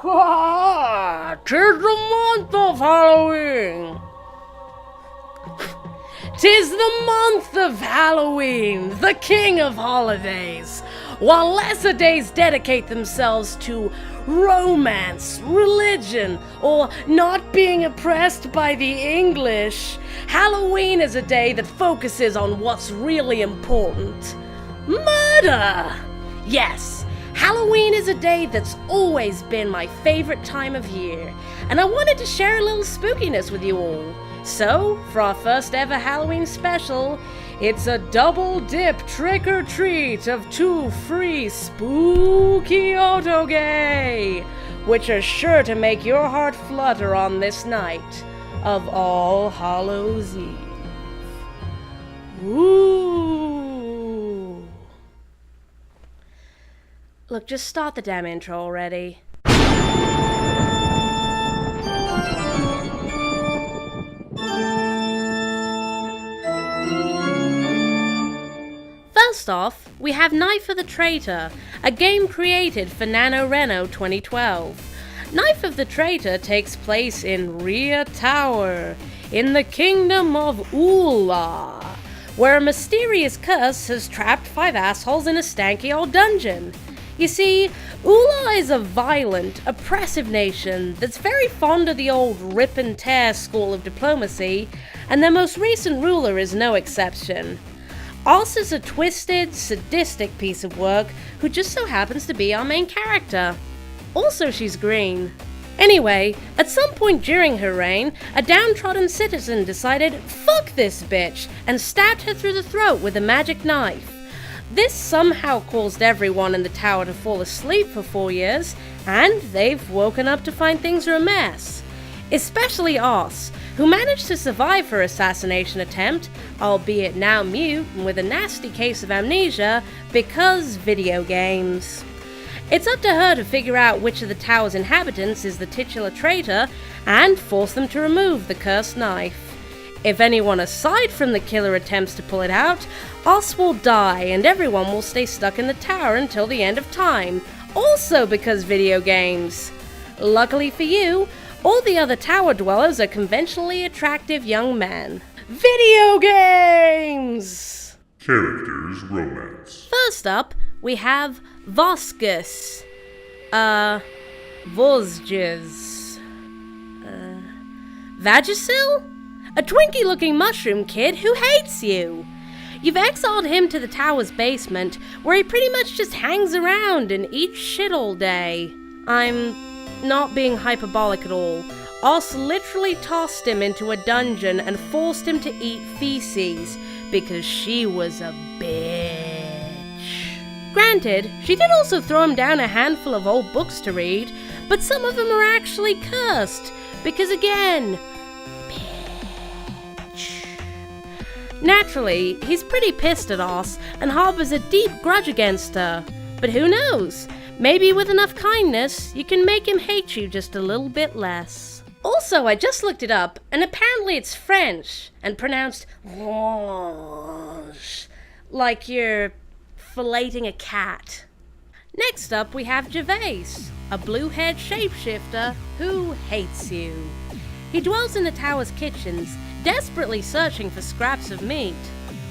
'Tis the month of Halloween. 'Tis the month of Halloween, the king of holidays. While lesser days dedicate themselves to romance, religion, or not being oppressed by the English, Halloween is a day that focuses on what's really important. Murder! Yes, Halloween is a day that's always been my favorite time of year, and I wanted to share a little spookiness with you all. So, for our first ever Halloween special, it's a double dip trick-or-treat of 2 free spooky Otome-Nia, which are sure to make your heart flutter on this night of All Hallows Eve. Ooh. Look, just start the damn intro already. First off, we have Knife of the Traitor, a game created for NaNoRenO 2012. Knife of the Traitor takes place in Ria Tower, in the kingdom of Ula, where a mysterious curse has trapped 5 assholes in a stanky old dungeon. You see, Ula is a violent, oppressive nation that's very fond of the old rip and tear school of diplomacy, and their most recent ruler is no exception. Oz is a twisted, sadistic piece of work who just so happens to be our main character. Also, she's green. Anyway, at some point during her reign, a downtrodden citizen decided, fuck this bitch, and stabbed her through the throat with a magic knife. This somehow caused everyone in the tower to fall asleep for 4 years, and they've woken up to find things are a mess. Especially Oz, who managed to survive her assassination attempt, albeit now mute and with a nasty case of amnesia, because video games. It's up to her to figure out which of the tower's inhabitants is the titular traitor, and force them to remove the cursed knife. If anyone aside from the killer attempts to pull it out, Oz will die and everyone will stay stuck in the tower until the end of time, also because video games. Luckily for you, all the other tower dwellers are conventionally attractive young men. Video games! Characters romance. First up, we have Voskus. Vosges. Vagisil? A Twinkie-looking mushroom kid who hates you. You've exiled him to the tower's basement, where he pretty much just hangs around and eats shit all day. I'm not being hyperbolic at all. Oz literally tossed him into a dungeon and forced him to eat feces, because she was a bitch. Granted, she did also throw him down a handful of old books to read, but some of them are actually cursed, because again, bitch. Naturally, he's pretty pissed at Oz and harbors a deep grudge against her, but who knows? Maybe with enough kindness, you can make him hate you just a little bit less. Also, I just looked it up, and apparently it's French, and pronounced "rouge," like you're filleting a cat. Next up, we have Gervais, a blue-haired shapeshifter who hates you. He dwells in the tower's kitchens, desperately searching for scraps of meat.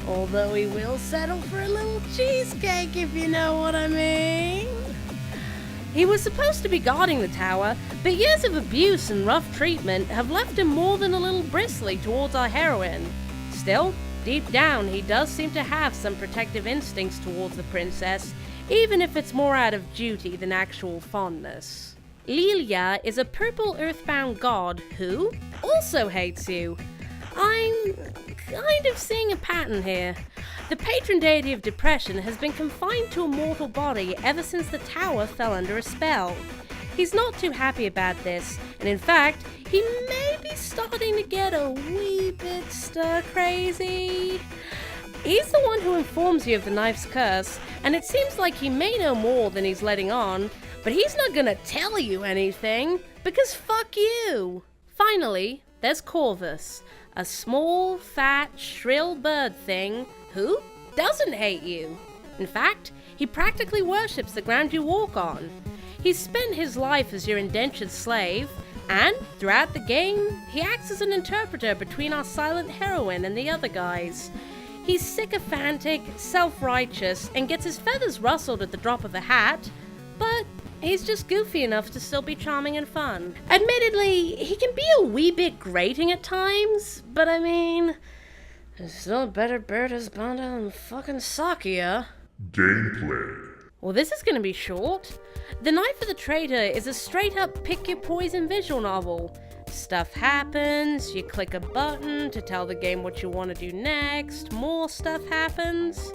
Although he will settle for a little cheesecake, if you know what I mean. He was supposed to be guarding the tower, but years of abuse and rough treatment have left him more than a little bristly towards our heroine. Still, deep down, he does seem to have some protective instincts towards the princess, even if it's more out of duty than actual fondness. Lilia is a purple earthbound god who also hates you. I'm kind of seeing a pattern here. The patron deity of depression has been confined to a mortal body ever since the tower fell under a spell. He's not too happy about this, and in fact, he may be starting to get a wee bit stir-crazy. He's the one who informs you of the knife's curse, and it seems like he may know more than he's letting on, but he's not gonna tell you anything, because fuck you! Finally, there's Corvus, a small, fat, shrill bird thing who doesn't hate you. In fact, he practically worships the ground you walk on. He's spent his life as your indentured slave, and throughout the game, he acts as an interpreter between our silent heroine and the other guys. He's sycophantic, self-righteous, and gets his feathers rustled at the drop of a hat, but he's just goofy enough to still be charming and fun. Admittedly, he can be a wee bit grating at times, but I mean, there's still a better bird husband than fucking Sakia. Gameplay. Well, this is gonna be short. The Knife of the Traitor is a straight-up pick-your-poison visual novel. Stuff happens, you click a button to tell the game what you want to do next, more stuff happens.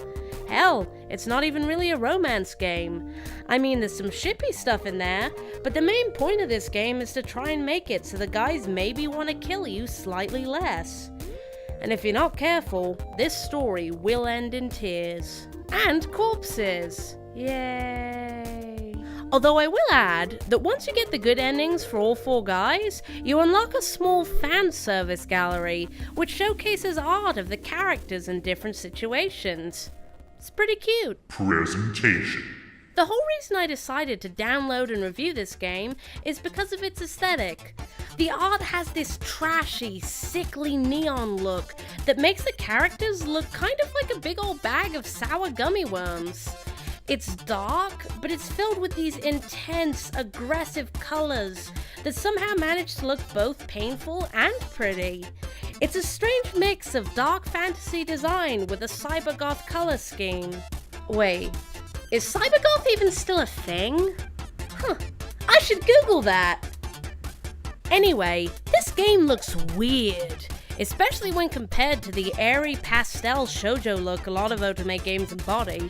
Hell, it's not even really a romance game. I mean, there's some shippy stuff in there, but the main point of this game is to try and make it so the guys maybe want to kill you slightly less. And if you're not careful, this story will end in tears. And corpses. Yay. Although I will add that once you get the good endings for all 4 guys, you unlock a small fan service gallery, which showcases art of the characters in different situations. It's pretty cute. Presentation. The whole reason I decided to download and review this game is because of its aesthetic. The art has this trashy, sickly neon look that makes the characters look kind of like a big old bag of sour gummy worms. It's dark, but it's filled with these intense, aggressive colors that somehow manage to look both painful and pretty. It's a strange mix of dark fantasy design with a cybergoth color scheme. Wait, is cybergoth even still a thing? I should Google that! Anyway, this game looks weird, especially when compared to the airy pastel shoujo look a lot of Otome games embody.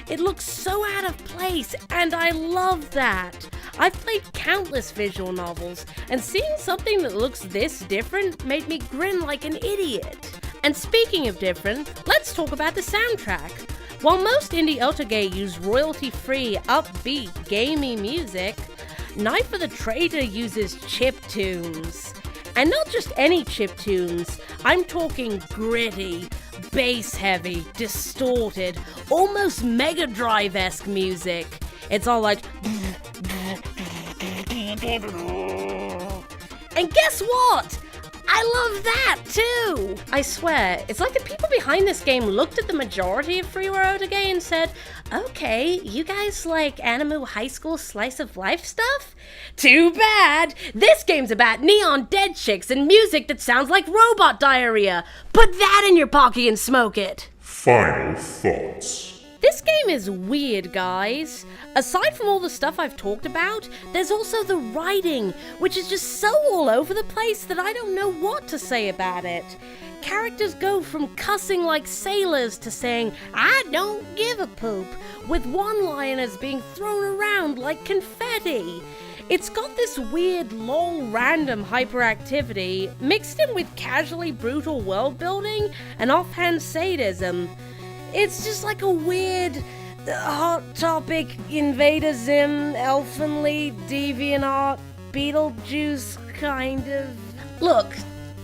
It looks so out of place, and I love that. I've played countless visual novels, and seeing something that looks this different made me grin like an idiot. And speaking of different, let's talk about the soundtrack. While most indie otoge use royalty-free, upbeat, gamey music, Knife of the Traitor uses chiptunes. And not just any chiptunes, I'm talking gritty, bass-heavy, distorted, almost Mega Drive-esque music. It's all like... And guess what? I love that too! I swear, it's like the people behind this game looked at the majority of freeware otoge and said, okay, you guys like anime high school slice of life stuff? Too bad! This game's about neon dead chicks and music that sounds like robot diarrhea. Put that in your pocket and smoke it! Final thoughts. This game is weird, guys. Aside from all the stuff I've talked about, there's also the writing, which is just so all over the place that I don't know what to say about it. Characters go from cussing like sailors to saying, I don't give a poop, with one-liners being thrown around like confetti. It's got this weird, lol, random hyperactivity, mixed in with casually brutal world-building and offhand sadism. It's just like a weird, hot topic, Invader Zim, elfinly, deviant Beetlejuice kind of... Look,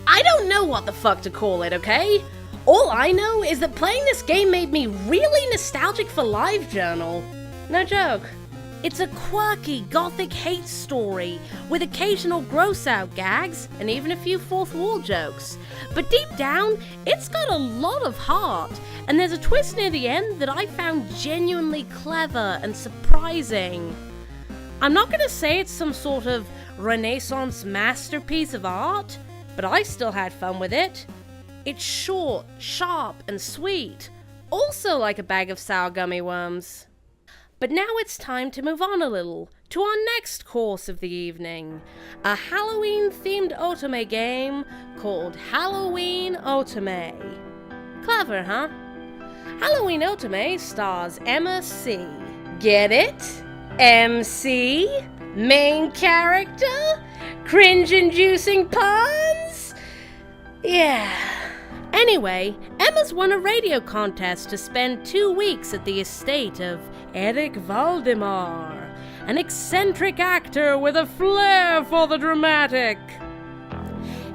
I don't know what the fuck to call it, okay? All I know is that playing this game made me really nostalgic for LiveJournal. No joke. It's a quirky, gothic hate story with occasional gross-out gags and even a few fourth-wall jokes. But deep down, it's got a lot of heart, and there's a twist near the end that I found genuinely clever and surprising. I'm not going to say it's some sort of Renaissance masterpiece of art, but I still had fun with it. It's short, sharp, and sweet, also like a bag of sour gummy worms. But now it's time to move on a little to our next course of the evening, a Halloween-themed otome game called Halloween Otome. Clever, huh? Halloween Otome stars Emma C. Get it? MC? Main character? Cringe-inducing puns? Yeah. Anyway, Emma's won a radio contest to spend 2 weeks at the estate of Eric Valdemar, an eccentric actor with a flair for the dramatic.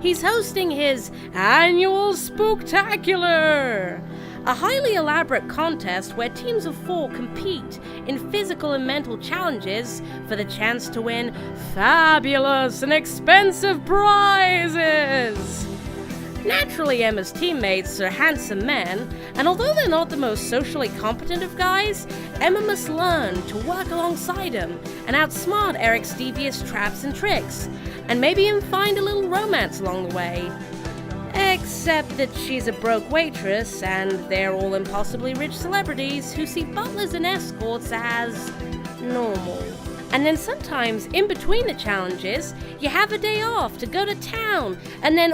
He's hosting his annual spooptacular, a highly elaborate contest where teams of 4 compete in physical and mental challenges for the chance to win fabulous and expensive prizes. Naturally, Emma's teammates are handsome men, and although they're not the most socially competent of guys, Emma must learn to work alongside him and outsmart Eric's devious traps and tricks, and maybe even find a little romance along the way. Except that she's a broke waitress, and they're all impossibly rich celebrities who see butlers and escorts as normal. And then sometimes, in between the challenges, you have a day off to go to town, and then...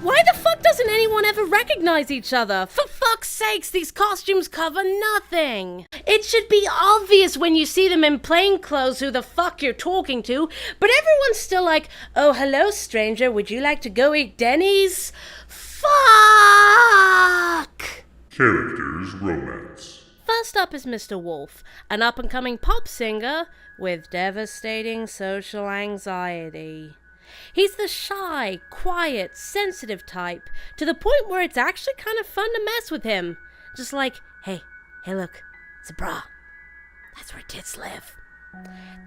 Why the fuck doesn't anyone ever recognize each other? For fuck's sakes, these costumes cover nothing! It should be obvious when you see them in plain clothes who the fuck you're talking to, but everyone's still like, oh, hello, stranger, would you like to go eat Denny's? Fuck! Characters Romance. First up is Mr. Wolf, an up-and-coming pop singer with devastating social anxiety. He's the shy, quiet, sensitive type, to the point where it's actually kind of fun to mess with him. Just like, hey look, it's a bra. That's where tits live.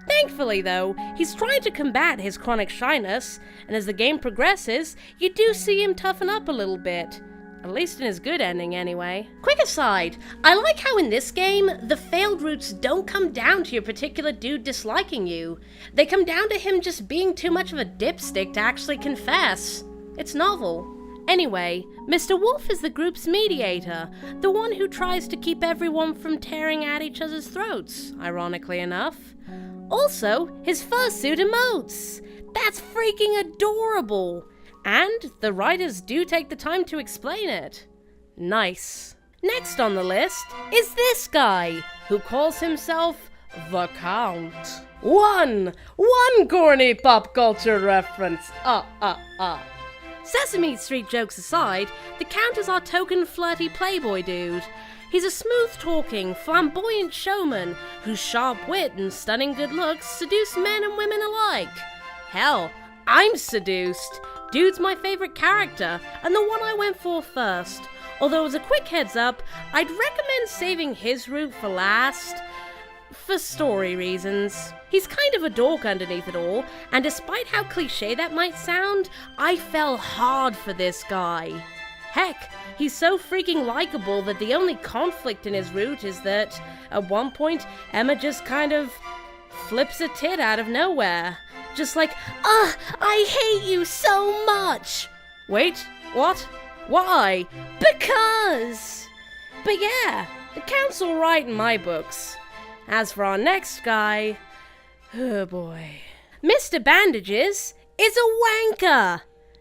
Thankfully, though, he's trying to combat his chronic shyness, and as the game progresses, you do see him toughen up a little bit. At least in his good ending, anyway. Quick aside, I like how in this game, the failed routes don't come down to your particular dude disliking you. They come down to him just being too much of a dipstick to actually confess. It's novel. Anyway, Mr. Wolf is the group's mediator, the one who tries to keep everyone from tearing at each other's throats, ironically enough. Also, his fursuit emotes. That's freaking adorable. And the writers do take the time to explain it. Nice. Next on the list is this guy, who calls himself the Count. One corny pop culture reference. Sesame Street jokes aside, the Count is our token flirty playboy dude. He's a smooth-talking, flamboyant showman whose sharp wit and stunning good looks seduce men and women alike. Hell, I'm seduced. Dude's my favorite character, and the one I went for first. Although as a quick heads up, I'd recommend saving his route for last. For story reasons. He's kind of a dork underneath it all, and despite how cliche that might sound, I fell hard for this guy. Heck, he's so freaking likable that the only conflict in his route is that, at one point, Emma just kind of flips a tit out of nowhere. Just like, I hate you so much. Wait, what? Why? Because. But yeah, the Count's alright in my books. As for our next guy, oh boy. Mr. Bandages is a wanker.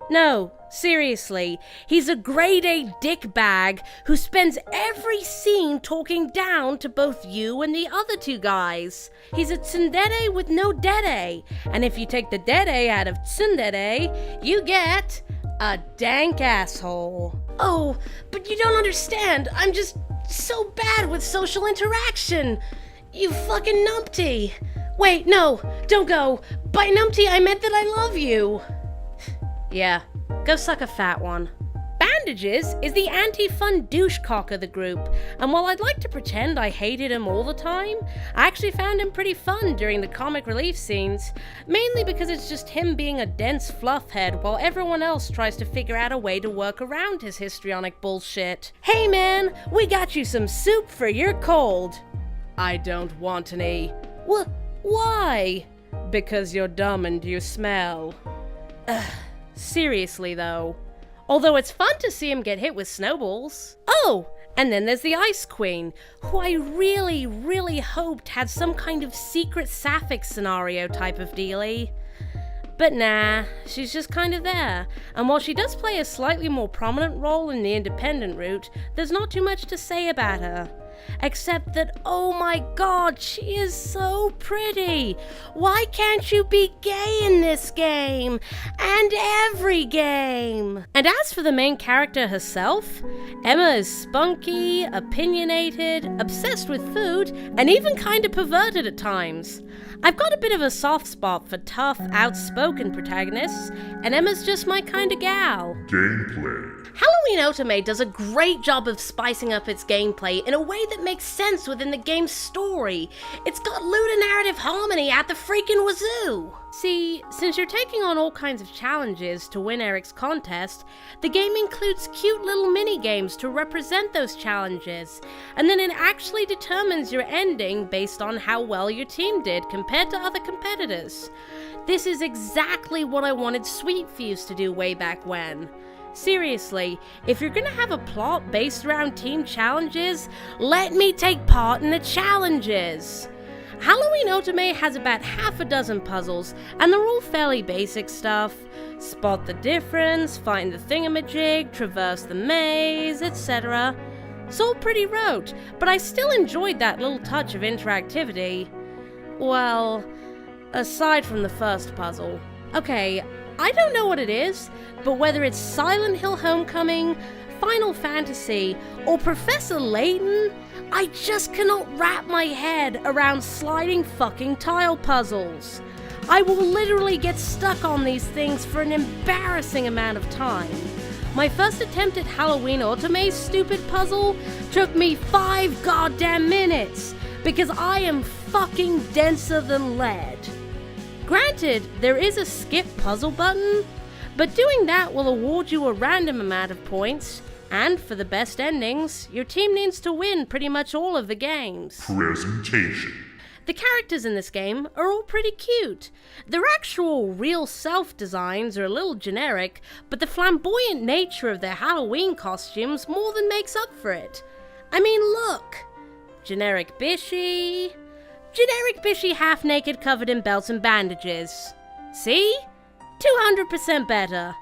No, seriously, he's a grade A dickbag who spends every scene talking down to both you and the other 2 guys. He's a tsundere with no dere, and if you take the dere out of tsundere, you get a dank asshole. Oh, but you don't understand, I'm just so bad with social interaction. You fucking numpty. Wait, no, don't go. By numpty, I meant that I love you. Yeah, go suck a fat one. Bandages is the anti-fun douchecock of the group, and while I'd like to pretend I hated him all the time, I actually found him pretty fun during the comic relief scenes, mainly because it's just him being a dense fluffhead while everyone else tries to figure out a way to work around his histrionic bullshit. Hey man, we got you some soup for your cold. I don't want any. Why? Because you're dumb and you smell. Seriously, though. Although it's fun to see him get hit with snowballs. Oh, and then there's the Ice Queen, who I really hoped had some kind of secret sapphic scenario type of dealie. But nah, she's just kind of there, and while she does play a slightly more prominent role in the independent route, there's not too much to say about her. Except that, oh my god, she is so pretty! Why can't you be gay in this game? And every game! And as for the main character herself, Emma is spunky, opinionated, obsessed with food, and even kinda perverted at times. I've got a bit of a soft spot for tough, outspoken protagonists, and Emma's just my kind of gal. Gameplay. Halloween Otome does a great job of spicing up its gameplay in a way that makes sense within the game's story. It's got ludonarrative harmony at the freaking wazoo! See, since you're taking on all kinds of challenges to win Eric's contest, the game includes cute little mini-games to represent those challenges, and then it actually determines your ending based on how well your team did compared to other competitors. This is exactly what I wanted Sweet Fuse to do way back when. Seriously, if you're gonna have a plot based around team challenges, let me take part in the challenges! Halloween Otome has about half a dozen puzzles, and they're all fairly basic stuff. Spot the difference, find the thingamajig, traverse the maze, etc. It's all pretty rote, but I still enjoyed that little touch of interactivity. Well, aside from the first puzzle. Okay, I don't know what it is, but whether it's Silent Hill Homecoming, Final Fantasy, or Professor Layton, I just cannot wrap my head around sliding fucking tile puzzles. I will literally get stuck on these things for an embarrassing amount of time. My first attempt at Halloween Otome's stupid puzzle took me 5 goddamn minutes, because I am fucking denser than lead. Granted, there is a skip puzzle button, but doing that will award you a random amount of points, and for the best endings, your team needs to win pretty much all of the games. Presentation. The characters in this game are all pretty cute. Their actual real self-designs are a little generic, but the flamboyant nature of their Halloween costumes more than makes up for it. I mean, look! Generic Bishy half-naked covered in belts and bandages. See? 200% better.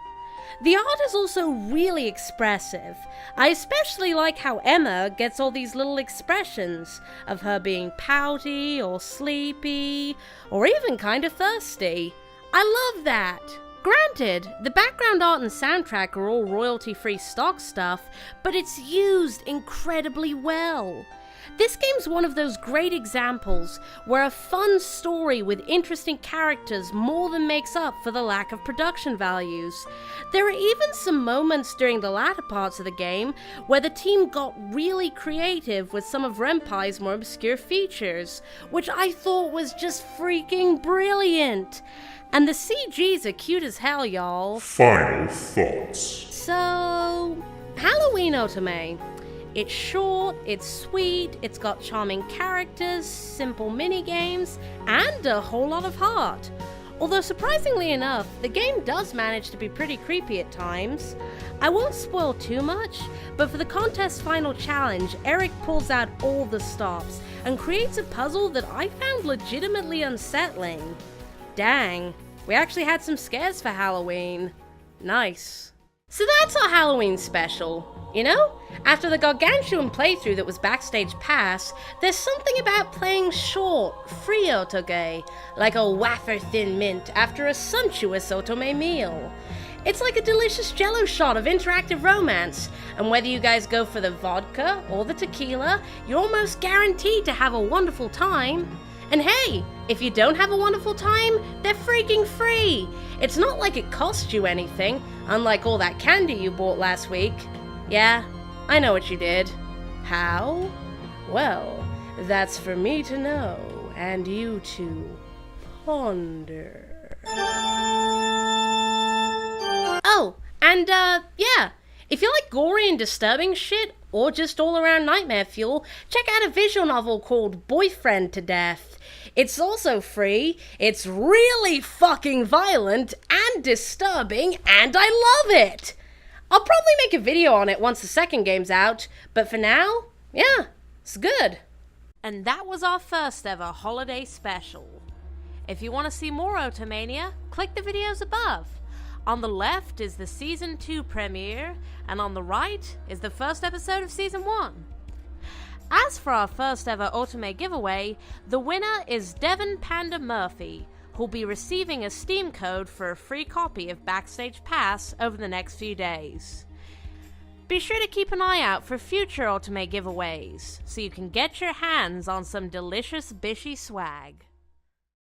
The art is also really expressive. I especially like how Emma gets all these little expressions of her being pouty or sleepy or even kind of thirsty. I love that. Granted, the background art and soundtrack are all royalty-free stock stuff, but it's used incredibly well. This game's one of those great examples where a fun story with interesting characters more than makes up for the lack of production values. There are even some moments during the latter parts of the game where the team got really creative with some of Renpai's more obscure features, which I thought was just freaking brilliant. And the CGs are cute as hell, y'all. Final thoughts. So, Halloween Otome. It's short, it's sweet, it's got charming characters, simple minigames, and a whole lot of heart. Although surprisingly enough, the game does manage to be pretty creepy at times. I won't spoil too much, but for the contest final challenge, Eric pulls out all the stops and creates a puzzle that I found legitimately unsettling. Dang, we actually had some scares for Halloween. Nice. So that's our Halloween special. You know, after the gargantuan playthrough that was Backstage Pass, there's something about playing short, free otoge, like a wafer-thin mint after a sumptuous otome meal. It's like a delicious jello shot of interactive romance, and whether you guys go for the vodka or the tequila, you're almost guaranteed to have a wonderful time. And hey, if you don't have a wonderful time, they're freaking free! It's not like it costs you anything, unlike all that candy you bought last week. Yeah, I know what you did. How? Well, that's for me to know, and you to ponder. Oh, and yeah, if you like gory and disturbing shit, or just all-around nightmare fuel, check out a visual novel called Boyfriend to Death. It's also free, it's really fucking violent and disturbing, and I love it! I'll probably make a video on it once the second game's out, but for now, yeah, it's good. And that was our first ever holiday special. If you want to see more Otome-Nia, click the videos above. On the left is the Season 2 premiere, and on the right is the first episode of Season 1. As for our first ever Otome giveaway, the winner is Devon Panda Murphy, who'll be receiving a Steam code for a free copy of Backstage Pass over the next few days. Be sure to keep an eye out for future Otome giveaways, so you can get your hands on some delicious Bishy swag.